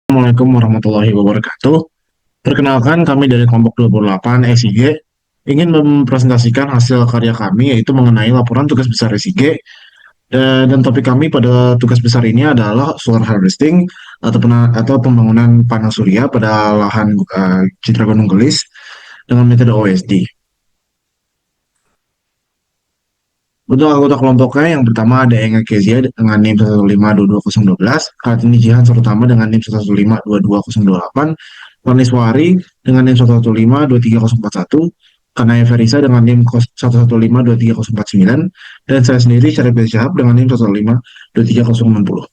Assalamualaikum warahmatullahi wabarakatuh. Perkenalkan, kami dari kelompok 28 SIG ingin mempresentasikan hasil karya kami yaitu mengenai laporan tugas besar SIG. Dan topik kami pada tugas besar ini adalah solar harvesting atau pembangunan panel surya pada lahan Citra Gunung Gelis dengan metode OSD. Untuk anggota kelompoknya yang pertama ada Enga Kezia dengan NIM 1152212, Kartini Jihan Sarutama dengan NIM 1152208, Laniswari dengan NIM 1152301, Kanaya Ferisa dengan NIM 1152309, dan saya sendiri Syarif bin Syahab dengan NIM 1152360.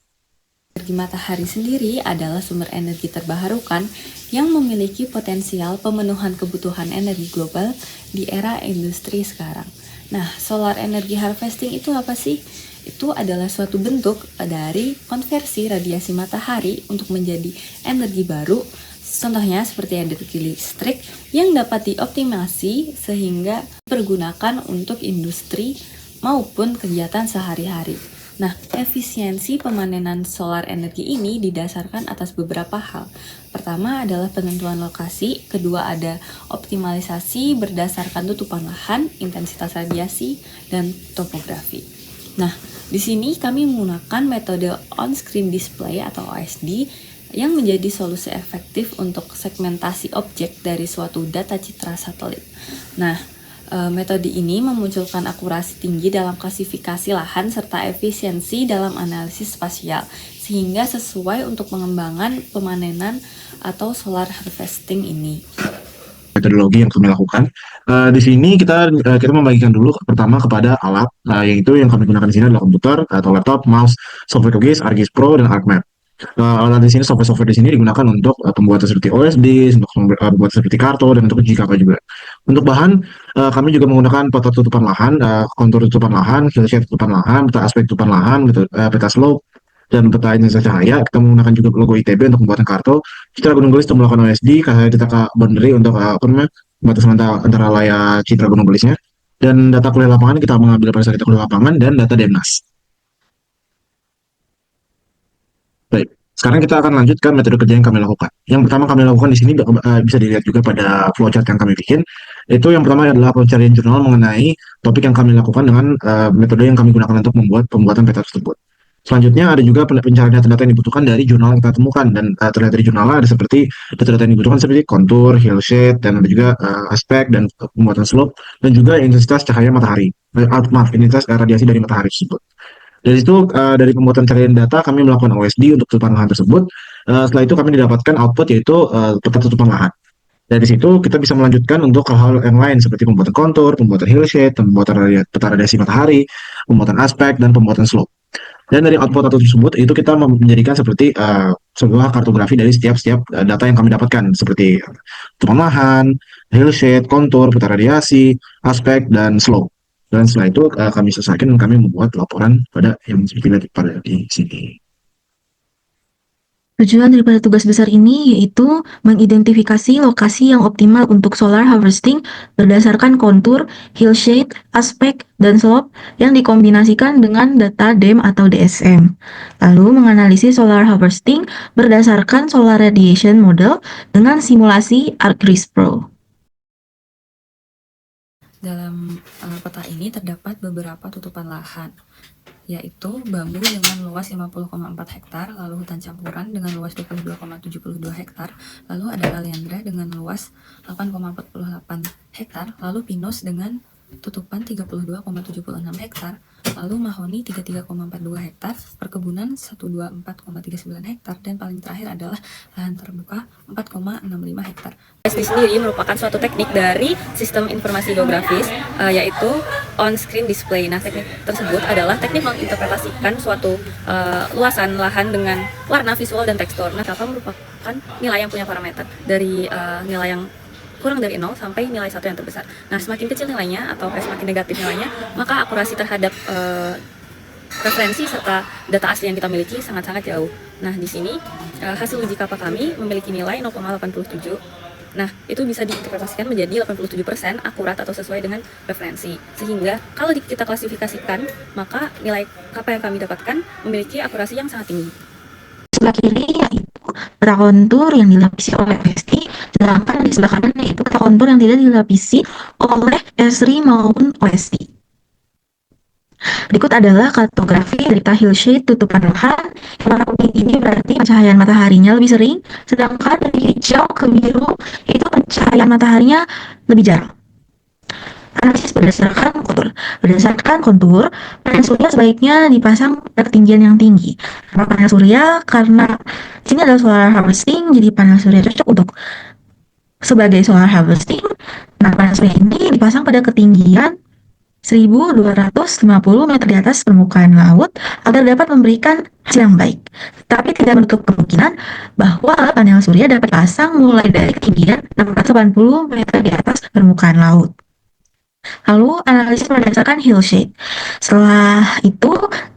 Energi matahari sendiri adalah sumber energi terbarukan yang memiliki potensial pemenuhan kebutuhan energi global di era industri sekarang. Nah, solar energy harvesting itu apa sih? Itu adalah suatu bentuk dari konversi radiasi matahari untuk menjadi energi baru. Contohnya seperti energi listrik yang dapat dioptimasi sehingga dipergunakan untuk industri maupun kegiatan sehari-hari. Nah, efisiensi pemanenan solar energi ini didasarkan atas beberapa hal. Pertama adalah penentuan lokasi, kedua ada optimalisasi berdasarkan tutupan lahan, intensitas radiasi, dan topografi. Nah, di sini kami menggunakan metode on-screen display atau OSD yang menjadi solusi efektif untuk segmentasi objek dari suatu data citra satelit. Nah, metode ini memunculkan akurasi tinggi dalam klasifikasi lahan serta efisiensi dalam analisis spasial, sehingga sesuai untuk pengembangan pemanenan atau solar harvesting ini. Metodologi yang kami lakukan. Di sini kita membagikan dulu pertama kepada alat, yaitu yang kami gunakan di sini adalah komputer atau laptop, mouse, software QGIS, ArcGIS Pro, dan ArcMap. Alat di sini, software di sini digunakan untuk pembuatan seperti OSD, untuk pembuatan seperti karto, dan untuk GKP juga. Untuk bahan, kami juga menggunakan peta tutupan lahan, kontur tutupan lahan, hillshade tutupan lahan, peta aspek tutupan lahan, gitu, peta slope, dan peta intensitas cahaya. Kita menggunakan juga logo ITB untuk pembuatan karto. Citra Gunung Gelis untuk melakukan OSD, data boundary untuk apa namanya, batasan antara layar Citra Gunung Gelisnya. Dan data kuliah lapangan kita mengambil pada saat kita kuliah lapangan dan data Demnas. Baik, sekarang kita akan lanjutkan metode kerja yang kami lakukan. Yang pertama kami lakukan di sini bisa dilihat juga pada flowchart yang kami bikin. Itu yang pertama adalah pencarian jurnal mengenai topik yang kami lakukan dengan metode yang kami gunakan untuk membuat pembuatan peta tersebut. Selanjutnya ada juga pencarian data-data yang dibutuhkan dari jurnal yang kita temukan, dan terlihat dari jurnalnya ada seperti data-data yang dibutuhkan seperti kontur, hillshade, dan ada juga aspek dan pembuatan slope, dan juga intensitas cahaya matahari. Maaf, intensitas radiasi dari matahari tersebut. Dari situ, dari pembuatan carian data, kami melakukan OSD untuk tutupan lahan tersebut. Setelah itu kami didapatkan output yaitu peta tutupan lahan. Dari situ kita bisa melanjutkan untuk hal-hal yang lain seperti pembuatan kontur, pembuatan hillshade, pembuatan peta radiasi matahari, pembuatan aspek, dan pembuatan slope. Dan dari output tersebut itu kita menjadikan seperti sebuah kartografi dari setiap data yang kami dapatkan seperti tutupan lahan, hillshade, kontur, peta radiasi, aspek, dan slope. Dan setelah itu kami selesaikan dan kami membuat laporan pada yang dilihat pada di sini. Tujuan daripada tugas besar ini yaitu mengidentifikasi lokasi yang optimal untuk solar harvesting berdasarkan kontur, hillshade, aspek, dan slope yang dikombinasikan dengan data DEM atau DSM. Lalu menganalisis solar harvesting berdasarkan solar radiation model dengan simulasi ArcGIS Pro. Dalam peta ini terdapat beberapa tutupan lahan, yaitu bambu dengan luas 50,4 hektar, lalu hutan campuran dengan luas 22,72 hektar, lalu ada kaliandra dengan luas 8,48 hektar, lalu pinus dengan tutupan 32,76 hektar, lalu mahoni 33,42 hektar, perkebunan 124,39 hektar, dan paling terakhir adalah lahan terbuka 4,65 hektar. OSD sendiri merupakan suatu teknik dari sistem informasi geografis, yaitu on-screen display. Nah, teknik tersebut adalah teknik menginterpretasikan suatu luasan lahan dengan warna, visual, dan tekstur. Nah, kapal merupakan nilai yang punya parameter dari nilai yang kurang dari 0 sampai nilai 1 yang terbesar. Nah, semakin kecil nilainya atau semakin negatif nilainya, maka akurasi terhadap referensi serta data asli yang kita miliki sangat-sangat jauh. Nah, di sini hasil uji kapal kami memiliki nilai 0,87. Nah, itu bisa diinterpretasikan menjadi 87% akurat atau sesuai dengan referensi. Sehingga kalau kita klasifikasikan, maka nilai kapal yang kami dapatkan memiliki akurasi yang sangat tinggi. Sebelah kiri yaitu peta kontur yang dilapisi oleh OSI, sedangkan di sebelah kanan yaitu peta kontur yang tidak dilapisi oleh ESRI maupun OSI. Berikut adalah kartografi delta hillshade tutupan lahan. Yang warna kuning ini berarti pencahayaan mataharinya lebih sering, sedangkan dari hijau ke biru itu pencahayaan mataharinya lebih jarang. Analisis berdasarkan kontur. Berdasarkan kontur, panel surya sebaiknya dipasang pada ketinggian yang tinggi. Panel surya karena di sini adalah solar harvesting, jadi panel surya cocok untuk sebagai solar harvesting. Nah, panel surya ini dipasang pada ketinggian 1.250 meter di atas permukaan laut agar dapat memberikan hasil yang baik. Tapi tidak menutup kemungkinan bahwa panel surya dapat dipasang mulai dari ketinggian 680 meter di atas permukaan laut. Lalu analisis berdasarkan hillshade. Setelah itu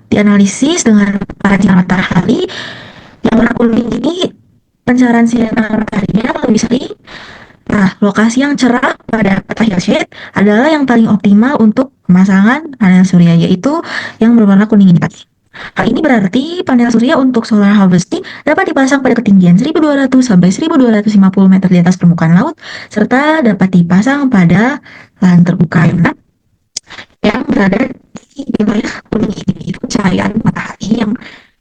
dianalisis dengan pancaran matahari. Yang warna kuning ini pancaran sinar mataharinya lebih sering. Nah, lokasi yang cerah pada peta hillshade adalah yang paling optimal untuk pemasangan panel surya, yaitu yang berwarna kuning ini tadi. Hal ini berarti panel surya untuk solar harvesting dapat dipasang pada ketinggian 1.200 sampai 1.250 meter di atas permukaan laut, serta dapat dipasang pada lahan terbuka yang berada di wilayah kuning ini. Itu cahayaan matahari yang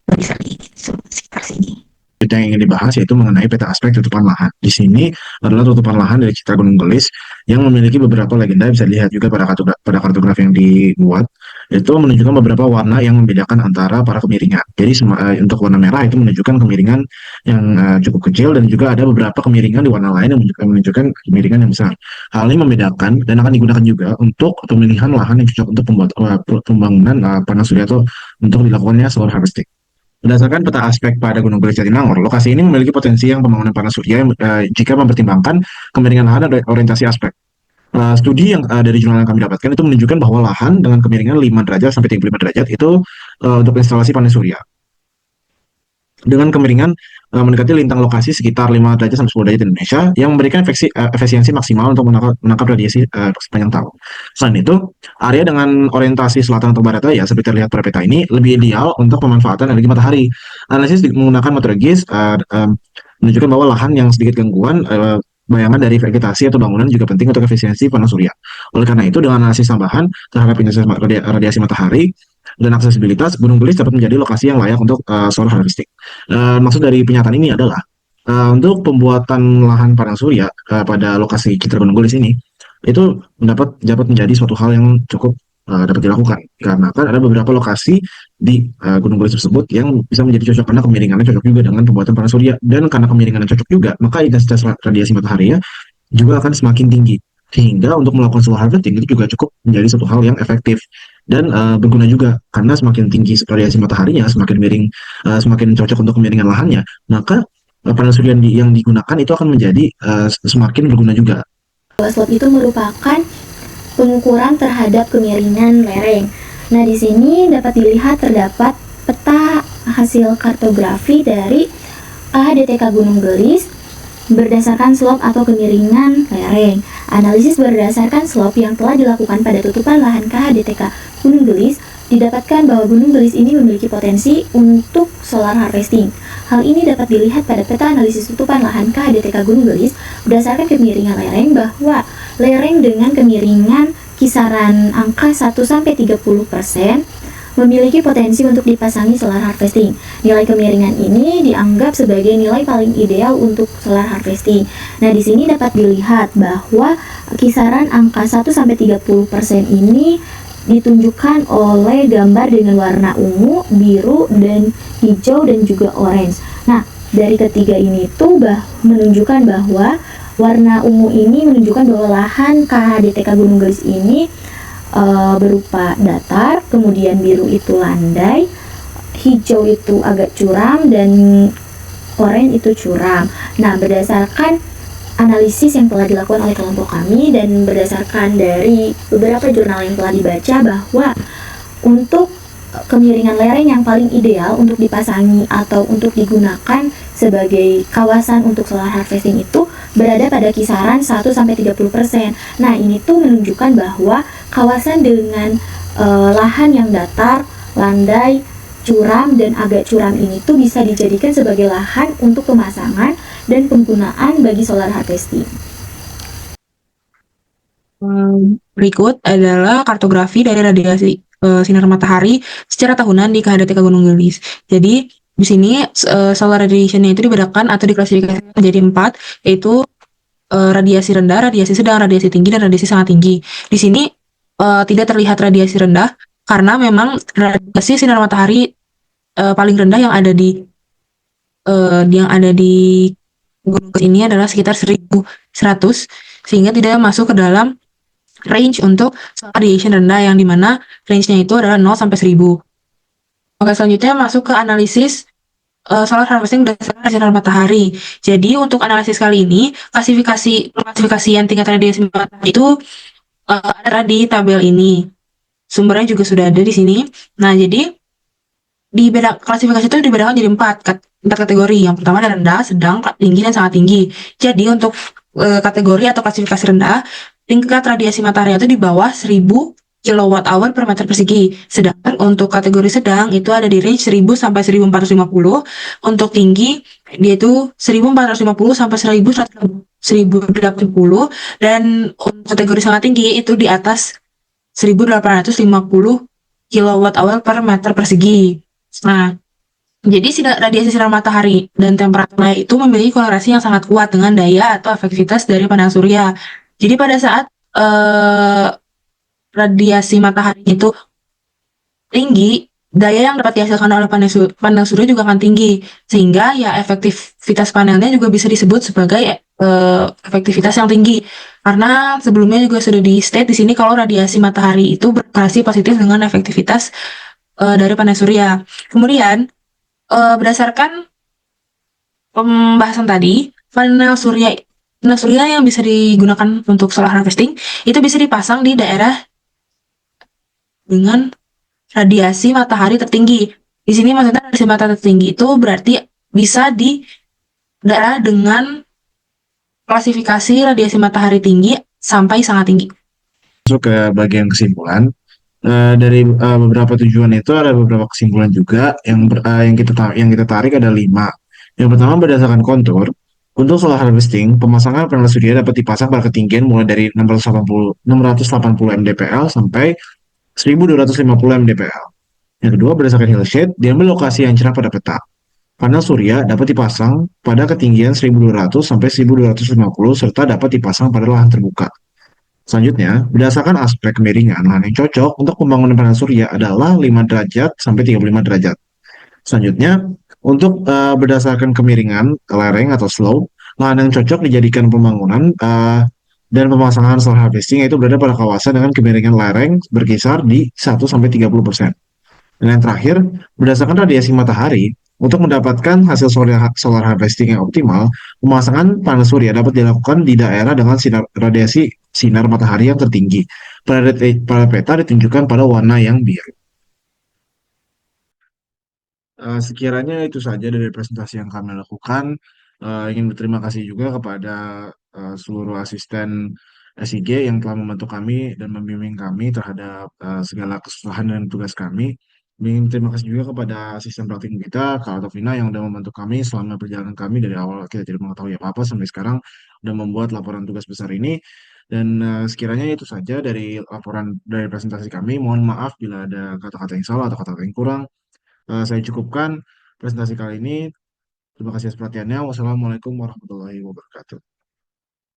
lebih sering di sekitar sini. Yang ingin dibahas yaitu mengenai peta aspek tutupan lahan. Di sini adalah tutupan lahan dari Citra Gunung Gelis yang memiliki beberapa legenda, bisa dilihat juga pada kartografi yang dibuat. Itu menunjukkan beberapa warna yang membedakan antara para kemiringan. Jadi untuk warna merah itu menunjukkan kemiringan yang cukup kecil, dan juga ada beberapa kemiringan di warna lain yang menunjukkan kemiringan yang besar. Hal ini membedakan dan akan digunakan juga untuk pemilihan lahan yang cocok untuk pembangunan panel surya atau untuk dilakukannya solar harvesting. Berdasarkan peta aspek pada Gunung Gelis Jatinangor, lokasi ini memiliki potensi yang pembangunan panel surya jika mempertimbangkan kemiringan lahan dan orientasi aspek. Studi yang dari jurnal yang kami dapatkan itu menunjukkan bahwa lahan dengan kemiringan 5 derajat sampai 35 derajat itu untuk instalasi panel surya. Dengan kemiringan mendekati lintang lokasi sekitar 5 derajat sampai 10 derajat Indonesia, yang memberikan efisiensi maksimal untuk menangkap radiasi sepanjang tahun. Selain itu, area dengan orientasi selatan atau barat daya seperti terlihat pada peta ini lebih ideal untuk pemanfaatan energi matahari. Analisis menggunakan metode GIS menunjukkan bahwa lahan yang sedikit gangguan bayangan dari vegetasi atau bangunan juga penting untuk efisiensi panel surya. Oleh karena itu, dengan analisis tambahan terhadap radiasi matahari dan aksesibilitas, Gunung Gelis dapat menjadi lokasi yang layak untuk solar harvesting. Maksud dari pernyataan ini adalah untuk pembuatan lahan panel surya pada lokasi Citra Gunung Gelis ini itu dapat menjadi suatu hal yang cukup dapat dilakukan, karena kan ada beberapa lokasi di Gunung Gelis tersebut yang bisa menjadi cocok karena kemiringannya cocok juga dengan pembuatan panel surya, dan karena kemiringannya cocok juga maka intensitas radiasi mataharinya juga akan semakin tinggi, sehingga untuk melakukan solar harvesting itu juga cukup menjadi suatu hal yang efektif dan berguna juga, karena semakin tinggi radiasi mataharinya, semakin miring, semakin cocok untuk kemiringan lahannya, maka panel surya yang digunakan itu akan menjadi semakin berguna juga. Slot itu merupakan pengukuran terhadap kemiringan lereng. Nah, di sini dapat dilihat terdapat peta hasil kartografi dari AHDTK Gunung Gelis berdasarkan slop atau kemiringan lereng. Analisis berdasarkan slop yang telah dilakukan pada tutupan lahan KHDTK Gunung Gelis didapatkan bahwa Gunung Gelis ini memiliki potensi untuk solar harvesting. Hal ini dapat dilihat pada peta analisis tutupan lahan KHDTK Gunung Gelis berdasarkan kemiringan lereng, bahwa lereng dengan kemiringan kisaran angka 1-30% memiliki potensi untuk dipasangi solar harvesting. Nilai kemiringan ini dianggap sebagai nilai paling ideal untuk solar harvesting. Nah, di sini dapat dilihat bahwa kisaran angka 1-30% ini ditunjukkan oleh gambar dengan warna ungu, biru, dan hijau, dan juga orange. Nah, dari ketiga ini tuh menunjukkan bahwa warna ungu ini menunjukkan bahwa lahan KHDTK Gunung Gelis ini berupa datar, kemudian biru itu landai, hijau itu agak curam, dan oranye itu curam. Nah, berdasarkan analisis yang telah dilakukan oleh kelompok kami dan berdasarkan dari beberapa jurnal yang telah dibaca, bahwa untuk kemiringan lereng yang paling ideal untuk dipasangi atau untuk digunakan sebagai kawasan untuk solar harvesting itu berada pada kisaran 1-30%. Nah, ini tuh menunjukkan bahwa kawasan dengan lahan yang datar, landai, curam dan agak curam ini tuh bisa dijadikan sebagai lahan untuk pemasangan dan penggunaan bagi solar harvesting. Berikut adalah kartografi dari radiasi sinar matahari secara tahunan di KHDTK Gunung Gelis. Jadi di sini solar radiation-nya itu dibedakan atau diklasifikasikan menjadi 4, yaitu radiasi rendah, radiasi sedang, radiasi tinggi, dan radiasi sangat tinggi. Di sini tidak terlihat radiasi rendah karena memang radiasi sinar matahari paling rendah yang ada di Gunung Gelis ini adalah sekitar 1100, sehingga tidak masuk ke dalam range untuk radiation rendah, yang dimana range-nya itu adalah 0 sampai 1000. Oke, selanjutnya masuk ke analisis solar harvesting berdasarkan sinar matahari. Jadi untuk analisis kali ini, klasifikasian tingkat radiasi matahari itu ada di tabel ini. Sumbernya juga sudah ada di sini. Nah, jadi klasifikasi itu dibedakan jadi empat kategori. Yang pertama ada rendah, sedang, tinggi, dan sangat tinggi. Jadi untuk kategori atau klasifikasi rendah, tingkat radiasi matahari itu di bawah 1000 kWh per meter persegi. Sedangkan untuk kategori sedang itu ada di range 1000 sampai 1450. Untuk tinggi dia itu 1450 sampai 1180. Dan untuk kategori sangat tinggi itu di atas 1850 kWh per meter persegi. Nah, jadi radiasi sinar matahari dan temperaturnya itu memiliki korelasi yang sangat kuat dengan daya atau efektivitas dari panel surya. Jadi pada saat radiasi matahari itu tinggi, daya yang dapat dihasilkan oleh panel surya juga akan tinggi, sehingga ya efektivitas panelnya juga bisa disebut sebagai efektivitas yang tinggi. Karena sebelumnya juga sudah di state di sini kalau radiasi matahari itu berkorelasi positif dengan efektivitas dari panel surya. Kemudian berdasarkan pembahasan tadi, panel surya yang bisa digunakan untuk solar harvesting itu bisa dipasang di daerah dengan radiasi matahari tertinggi. Di sini maksudnya radiasi matahari tertinggi itu berarti bisa di daerah dengan klasifikasi radiasi matahari tinggi sampai sangat tinggi. Masuk ke bagian kesimpulan. Dari beberapa tujuan itu ada beberapa kesimpulan juga yang kita tarik ada 5. Yang pertama, berdasarkan kontur untuk solar harvesting, pemasangan panel surya dapat dipasang pada ketinggian mulai dari 680 mdpl sampai 1250 mdpl. Yang kedua, berdasarkan hillshade, diambil lokasi yang cerah pada peta. Panel surya dapat dipasang pada ketinggian 1200 sampai 1250 serta dapat dipasang pada lahan terbuka. Selanjutnya, berdasarkan aspek kemiringan, lahan yang cocok untuk pembangunan panel surya adalah 5 derajat sampai 35 derajat. Selanjutnya, untuk berdasarkan kemiringan lereng atau slope, lahan yang cocok dijadikan pembangunan dan pemasangan solar harvesting yaitu berada pada kawasan dengan kemiringan lereng berkisar di 1 sampai 30%. Dan yang terakhir, berdasarkan radiasi matahari, untuk mendapatkan hasil solar harvesting yang optimal, pemasangan panel surya dapat dilakukan di daerah dengan radiasi sinar matahari yang tertinggi. Pada peta ditunjukkan pada warna yang biru. Sekiranya itu saja dari presentasi yang kami lakukan. Ingin berterima kasih juga kepada seluruh asisten SIG yang telah membantu kami dan membimbing kami terhadap segala kesusahan dan tugas kami. Ingin terima kasih juga kepada asisten praktik kita, Kak Altovina, yang sudah membantu kami selama perjalanan kami dari awal kita tidak mengetahui apa-apa sampai sekarang sudah membuat laporan tugas besar ini. Dan sekiranya itu saja dari laporan dari presentasi kami. Mohon maaf bila ada kata-kata yang salah atau kata-kata yang kurang. Saya cukupkan presentasi kali ini. Terima kasih atas perhatiannya. Wassalamualaikum warahmatullahi wabarakatuh.